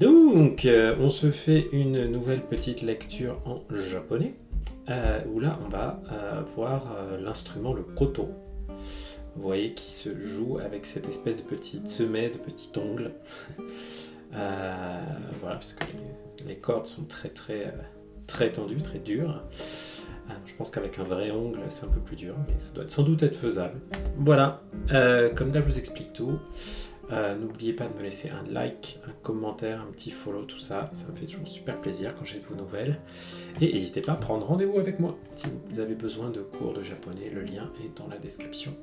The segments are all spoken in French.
Donc, on se fait une nouvelle petite lecture en japonais, où là, on va voir l'instrument, le koto. Vous voyez qui se joue avec cette espèce de petite semelle, de petit ongle. Voilà, parce que les cordes sont très tendues, très dures. Je pense qu'avec un vrai ongle, c'est un peu plus dur, mais ça doit sans doute être faisable. Voilà, comme là, je vous explique tout. N'oubliez pas de me laisser un like, un commentaire, un petit follow, tout ça. Ça me fait toujours super plaisir quand j'ai de vos nouvelles. Et n'hésitez pas à prendre rendez-vous avec moi. Si vous avez besoin de cours de japonais, le lien est dans la description.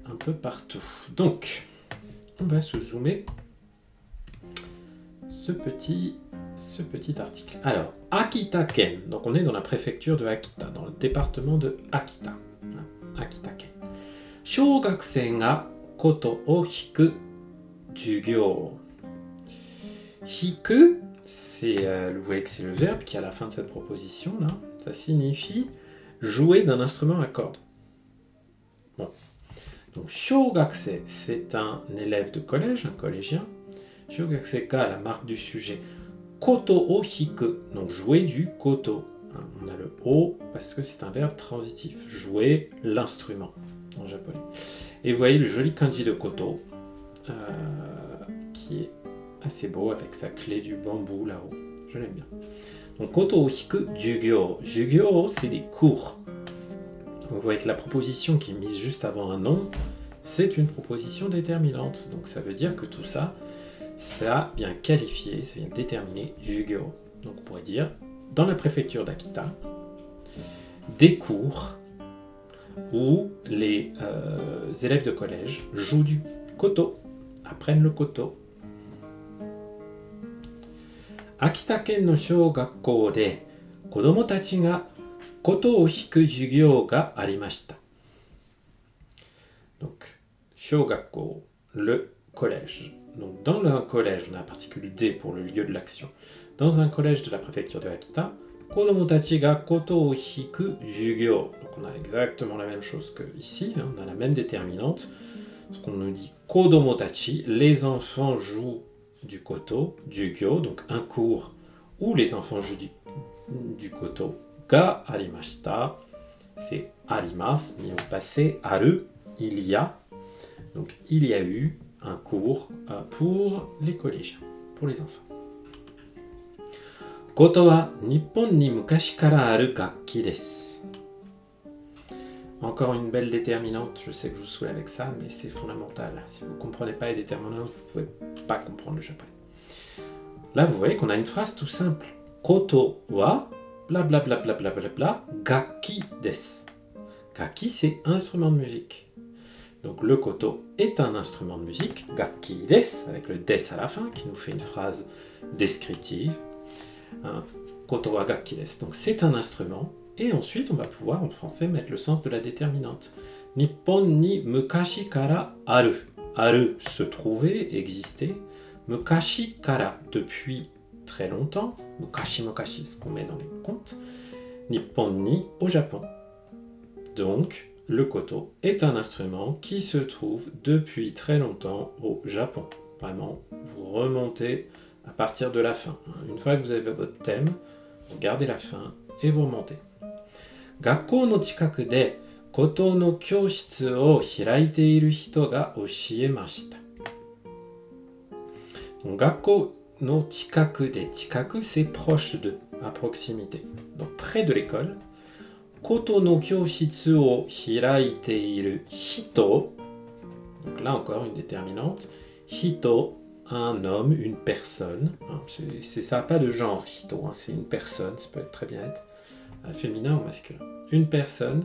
Un peu partout. Donc, on va se zoomer ce petit article. Alors, Akita-ken. Donc, on est dans la préfecture de Akita, dans le département de Akita. Akita-ken. Shōgakusei ga koto o hiku jugyō. Hiku, vous voyez que c'est le verbe qui est à la fin de cette proposition là. Ça signifie jouer d'un instrument à cordes. Bon. Donc, shōgakusei, c'est un élève de collège, un collégien. Shōgakusei ga, la marque du sujet. Koto o hiku, donc jouer du koto. On a le o parce que c'est un verbe transitif. Jouer l'instrument en japonais. Et vous voyez le joli kanji de koto, qui est assez beau avec sa clé du bambou là-haut. Je l'aime bien. Donc koto o hiku jugyo. Jugyo, c'est des cours. Vous voyez que la proposition qui est mise juste avant un nom, c'est une proposition déterminante. Donc ça veut dire que tout ça, ça vient qualifier, ça vient déterminer jugyo. Donc on pourrait dire, dans la préfecture d'Akita, des cours où les élèves de collège jouent du koto, apprennent le koto. Akita-ken no shōgakkou de kodomo tachi ga koto o hiku jugyō ga arimashita. Donc, shōgakkou, le collège. Donc, dans un collège, on a la particule D pour le lieu de l'action. Dans un collège de la préfecture de Akita, kodomo tachi ga koto o hiku jugyō. Donc, on a exactement la même chose que ici, hein, on a la même déterminante. Ce qu'on nous dit kodomo tachi, les enfants jouent du koto, jugyo, donc un cours où les enfants jouent du koto. Ga arimashita, c'est arimasu, mis au passé, aru, il y a. Donc, il y a eu un cours pour les collégiens, pour les enfants. Koto wa Nippon ni mukashi kara aru gakki desu. Encore une belle déterminante, je sais que je vous saoule avec ça, mais c'est fondamental. Si vous ne comprenez pas les déterminantes, vous ne pouvez pas comprendre le japonais. Là, vous voyez qu'on a une phrase tout simple. Koto wa blablabla gakki desu. Gakki, c'est instrument de musique. Donc le koto est un instrument de musique, gakki desu, avec le des à la fin, qui nous fait une phrase descriptive. Koto wa gakki desu. Donc c'est un instrument. Et ensuite, on va pouvoir, en français, mettre le sens de la déterminante. Nippon ni mukashi kara aru. Aru, se trouver, exister. Mukashi kara, depuis très longtemps. Mukashi, ce qu'on met dans les contes. Nippon ni, au Japon. Donc, le koto est un instrument qui se trouve depuis très longtemps au Japon. Vraiment, vous remontez à partir de la fin. Une fois que vous avez votre thème, vous gardez la fin et vous remontez. Gakkou no chikaku de koto no kyōshitsu o hiraite iru hito ga oshiemashita. Donc, gakkou no chikaku de, chikaku c'est proche de, à proximité. Donc près de l'école. Koto no kyōshitsu o hiraite iru hito. Donc là encore une déterminante. Hito, un homme, une personne. Ça n'a pas de genre, hito, c'est une personne, ça peut très bien être féminin ou masculin. Une personne,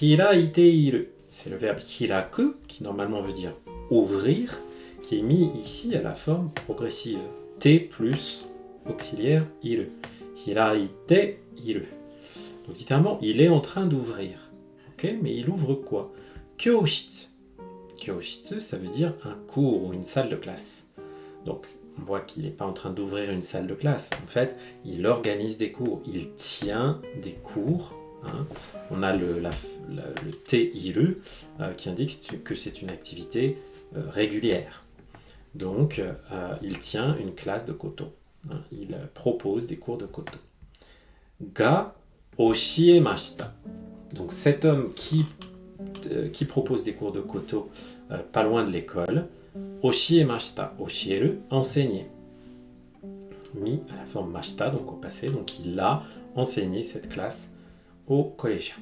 hiraite iru, c'est le verbe hiraku, qui normalement veut dire ouvrir, qui est mis ici à la forme progressive. T plus auxiliaire iru. Hiraite iru. Donc littéralement, il est en train d'ouvrir. Okay, mais il ouvre quoi? Kyōshitsu. Kyōshitsu, ça veut dire un cours ou une salle de classe. Donc, on voit qu'il n'est pas en train d'ouvrir une salle de classe. En fait, il organise des cours. Il tient des cours. Hein. On a le te iru qui indique que c'est une activité régulière. Donc, il tient une classe de koto. Il propose des cours de koto. Ga oshiemashita. Donc, cet homme qui propose des cours de koto pas loin de l'école, oshiemashita, oshieru, enseigner. Mis à la forme mashita, donc au passé, donc il a enseigné cette classe aux collégiens.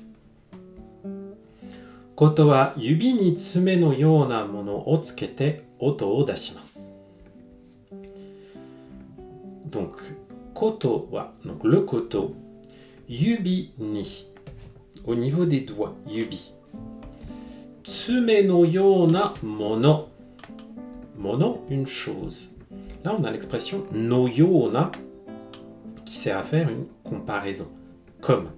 Koto wa yubi ni tsume no you na mono o tsukete oto o dashimasu. Donc, koto wa, donc le koto, yubi ni, au niveau des doigts, yubi. Tsume no you na mono. Mono, une chose. Là, on a l'expression no you na qui sert à faire une comparaison. Comme.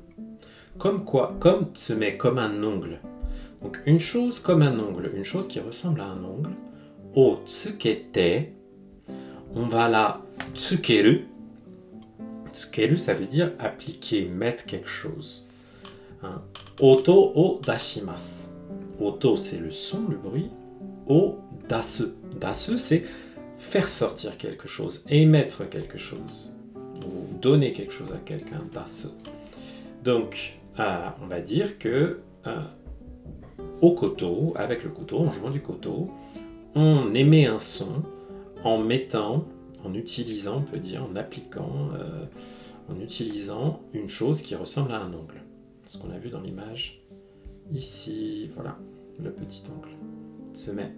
Comme quoi? Comme tsume, comme un ongle. Donc, une chose comme un ongle, une chose qui ressemble à un ongle. O tsukete, on va la tsukeru. Tsukeru, ça veut dire appliquer, mettre quelque chose. Oto o dashimasu. Oto, c'est le son, le bruit. O dasu. Dasu, c'est faire sortir quelque chose, émettre quelque chose, ou donner quelque chose à quelqu'un, dasu. Donc, on va dire que au koto, avec le koto, en jouant du koto, on émet un son en mettant, en utilisant, on peut dire, en appliquant, en utilisant une chose qui ressemble à un ongle. Ce qu'on a vu dans l'image ici, voilà, le petit ongle. Tsume.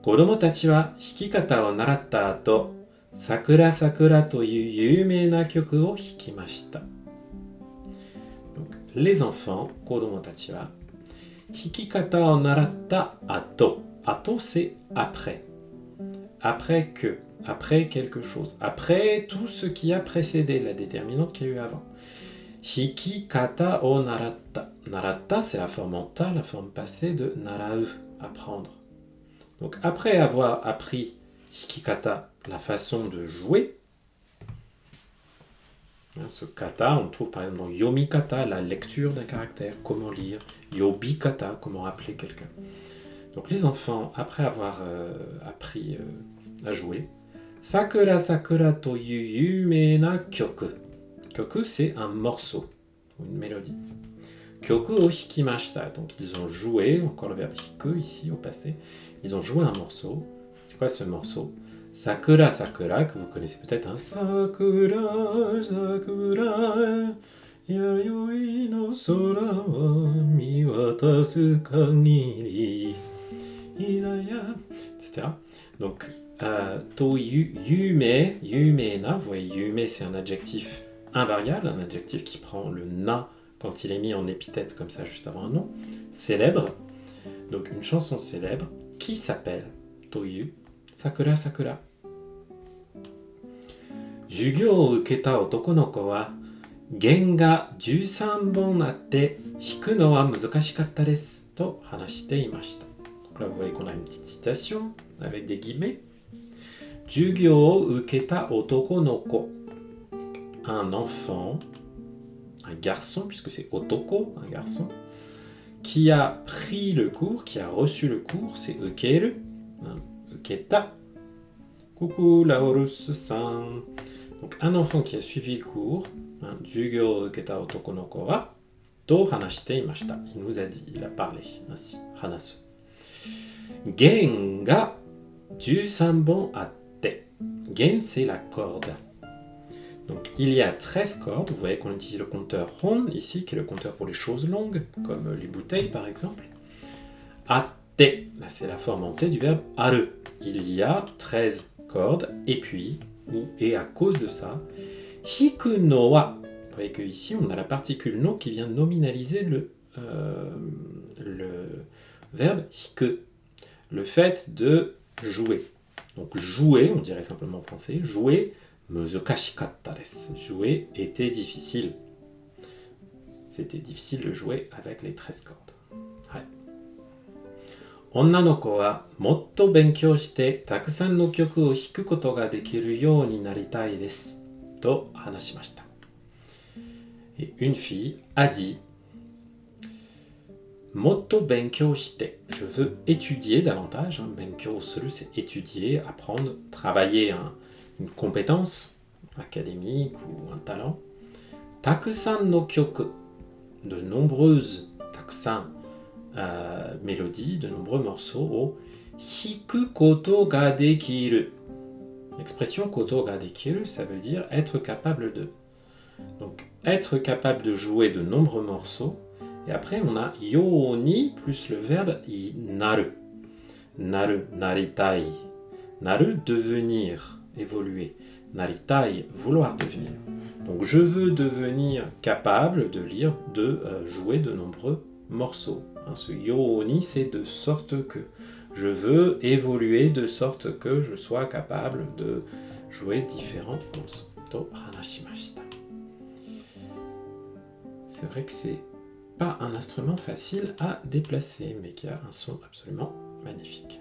Kodomo tachi wa hikikata o naratta ato, Sakura Sakura to yu yuumei na kyoku o hikimashita. Donc, les enfants, kodomo tachi wa, hikikata o naratta ato. Ato, c'est après. Après que. Après quelque chose. Après tout ce qui a précédé, la déterminante qu'il y a eu avant. Hikikata o naratta. Naratta, c'est la forme en ta, la forme passée de narau, apprendre. Donc après avoir appris hikikata, la façon de jouer, ce kata, on le trouve par exemple dans yomikata, la lecture d'un caractère, comment lire, yobikata, comment appeler quelqu'un. Donc les enfants, après avoir appris à jouer, sakura sakura to yu yuumei na kyoku. Kyoku, c'est un morceau, ou une mélodie. Kyoku o hikimashita, donc ils ont joué, encore le verbe hiku ici au passé, ils ont joué un morceau. C'est quoi ce morceau? Sakura Sakura, que vous connaissez peut-être, hein? Sakura Sakura, yayoi no sora wa miwatasu kagiri, izaya, etc. Donc, to yume, yume na, vous voyez, yume c'est un adjectif invariable, un adjectif qui prend le na quand il est mis en épithète comme ça juste avant un nom, célèbre. Donc une chanson célèbre qui s'appelle Toyu Sakura Sakura. Jugyo o uketa otoko no ko wa gen ga 13 bon atte hiku no wa muzukashikatta desu to hanashite imashita. Donc là vous voyez qu'on a une petite citation avec des guillemets. Jugyo o uketa otoko no ko. Un enfant, un garçon, puisque c'est otoko, un garçon, qui a pris le cours, qui a reçu le cours, c'est ukeru, uketa. Coucou Laurus-san. Donc un enfant qui a suivi le cours, Jugyo uketa otoko no ko wa to hanashite imashita. Il nous a dit, il a parlé ainsi, hanasu. Gen ga 13 bon atte. Gen, c'est la corde. Donc il y a 13 cordes, vous voyez qu'on utilise le compteur hon ici, qui est le compteur pour les choses longues, comme les bouteilles par exemple. Atte, là c'est la forme en T du verbe aru. Il y a 13 cordes, et puis, et à cause de ça, hiku no wa. Vous voyez qu'ici on a la particule no qui vient nominaliser le verbe hiku, le fait de jouer. Donc jouer, on dirait simplement en français, jouer, muzukashikatta desu. Jouer était difficile. C'était difficile de jouer avec les 13 cordes. Ouais. Onna no ko wa motto benkyou shite takusan no kyoku o hiku koto ga dekiru you ni naritai desu to hanashimashita. Et une fille a dit Motto benkyou shite. Je veux étudier davantage. Benkyou suru, c'est étudier, apprendre, travailler une compétence académique ou un talent. Takusan no kyoku. De nombreuses takusan mélodies, de nombreux morceaux au hiku koto ga dekiru. L'expression koto ga dekiru, ça veut dire être capable de. Donc, être capable de jouer de nombreux morceaux. Et après, on a yoni plus le verbe naru. Naru, naritai. Naru, devenir, évoluer. Naritai, vouloir devenir. Donc, je veux devenir capable de lire, de jouer de nombreux morceaux. Ce yoni, c'est de sorte que. Je veux évoluer de sorte que je sois capable de jouer différents morceaux. To hanashimashita. C'est vrai que c'est pas un instrument facile à déplacer, mais qui a un son absolument magnifique.